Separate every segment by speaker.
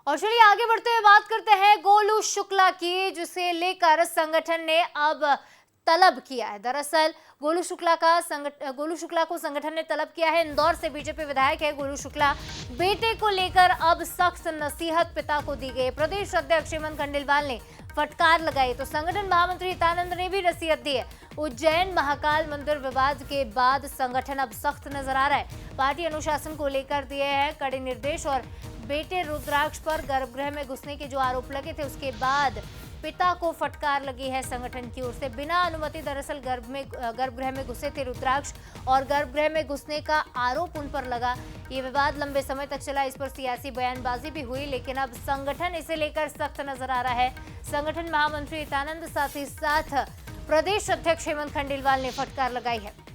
Speaker 1: और चलिए आगे बढ़ते हुए बात करते हैं गोलू शुक्ला की, जिसे लेकर संगठन ने अब तलब किया है। दरअसल गोलू शुक्ला को संगठन ने तलब किया है। इंदौर से बीजेपी विधायक है गोलू शुक्ला। बेटे को लेकर अब सख्त नसीहत पिता को दी गई। प्रदेश अध्यक्ष हेमंत खंडेलवाल ने फटकार लगाई तो संगठन महामंत्री हितानंद ने भी नसीहत दी है। उज्जैन महाकाल मंदिर विवाद के बाद संगठन अब सख्त नजर आ रहा है। पार्टी अनुशासन को लेकर दिए हैं कड़े निर्देश और बेटे रुद्राक्ष पर गर्भगृह में घुसने के जो आरोप लगे थे उसके बाद पिता को फटकार लगी है संगठन की ओर से। बिना अनुमति दरअसल गर्भगृह में घुसे थे रुद्राक्ष और गर्भगृह में घुसने का आरोप उन पर लगा। ये विवाद लंबे समय तक चला, इस पर सियासी बयानबाजी भी हुई, लेकिन अब संगठन इसे लेकर सख्त नजर आ रहा है। संगठन महामंत्री हितानंद साथ ही साथ प्रदेश अध्यक्ष हेमंत खंडेलवाल ने फटकार लगाई है।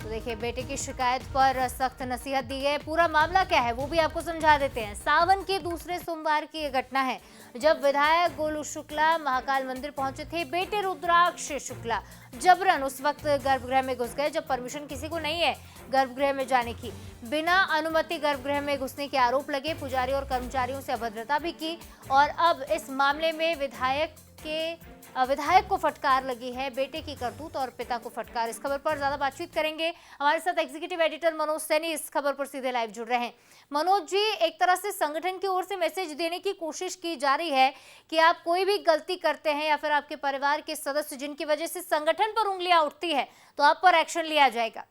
Speaker 1: तो देखिए, बेटे की शिकायत पर सख्त नसीहत दी गई। पूरा मामला क्या है वो भी आपको समझा देते हैं। सावन के दूसरे सोमवार की ये घटना है जब विधायक गोलू शुक्ला महाकाल मंदिर पहुंचे थे। बेटे रुद्राक्ष शुक्ला जबरन उस वक्त गर्भगृह में घुस गए जब परमिशन किसी को नहीं है गर्भगृह में जाने की। बिना अनुमति गर्भगृह में घुसने के आरोप लगे। पुजारी और कर्मचारियों से अभद्रता भी की और अब इस मामले में विधायक को फटकार लगी है। बेटे की करतूत और पिता को फटकार। इस खबर पर ज्यादा बातचीत करेंगे, हमारे साथ एग्जीक्यूटिव एडिटर मनोज सैनी इस खबर पर सीधे लाइव जुड़ रहे हैं। मनोज जी, एक तरह से संगठन की ओर से मैसेज देने की कोशिश की जा रही है कि आप कोई भी गलती करते हैं या फिर आपके परिवार के सदस्य जिनकी वजह से संगठन पर उंगलियां उठती है तो आप पर एक्शन लिया जाएगा।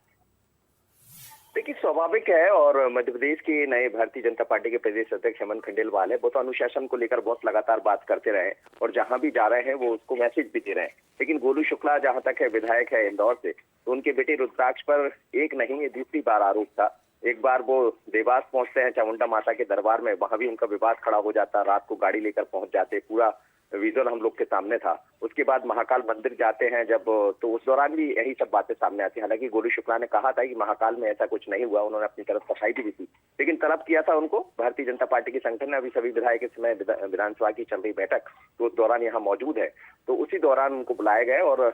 Speaker 2: देखिए, स्वाभाविक है और मध्य प्रदेश के नए भारतीय जनता पार्टी के प्रदेश अध्यक्ष हेमंत खंडेलवाल है, वो तो अनुशासन को लेकर बहुत लगातार बात करते रहे और जहां भी जा रहे हैं वो उसको मैसेज भी दे रहे हैं। लेकिन गोलू शुक्ला जहां तक है विधायक है इंदौर से, तो उनके बेटे रुद्राक्ष पर एक नहीं ये दूसरी बार आरोप था। एक बार वो देवास पहुंचते हैं चामुंडा माता के दरबार में, वहां भी उनका विवाद खड़ा हो जाता, रात को गाड़ी लेकर पहुंच जाते, पूरा विजुअल हम लोग के सामने था। उसके बाद महाकाल मंदिर जाते हैं जब, तो उस दौरान भी यही सब बातें सामने आती हैं। हालांकि गोलू शुक्ला ने कहा था कि महाकाल में ऐसा कुछ नहीं हुआ, उन्होंने अपनी तरफ सफाई भी दी थी, लेकिन तलब किया था उनको भारतीय जनता पार्टी के संगठन ने। अभी सभी विधायक इस समय विधानसभा की चल रही बैठक, तो उस दौरान यहाँ मौजूद है, तो उसी दौरान उनको बुलाया गया और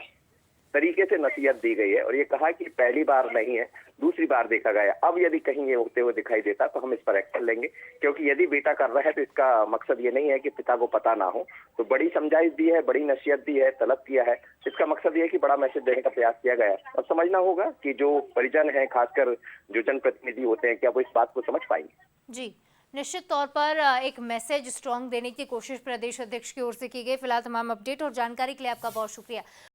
Speaker 2: तरीके से नसीहत दी गई है और ये कहा कि पहली बार नहीं है, दूसरी बार देखा गया। अब यदि कहीं ये होते हुए दिखाई देता तो हम इस पर एक्शन लेंगे, क्योंकि यदि बेटा कर रहा है तो इसका मकसद ये नहीं है कि पिता को पता ना हो। तो बड़ी समझाइश दी है, बड़ी नसीहत दी है, तलब किया है। इसका मकसद ये है कि बड़ा मैसेज देने का प्रयास किया गया है और समझना होगा कि जो परिजन है, खासकर जो जनप्रतिनिधि होते हैं, क्या वो इस बात को समझ पाएंगे।
Speaker 1: जी, निश्चित तौर पर एक मैसेज स्ट्रॉन्ग देने की कोशिश प्रदेश अध्यक्ष की ओर से की गई। फिलहाल तमाम अपडेट और जानकारी के लिए आपका बहुत शुक्रिया।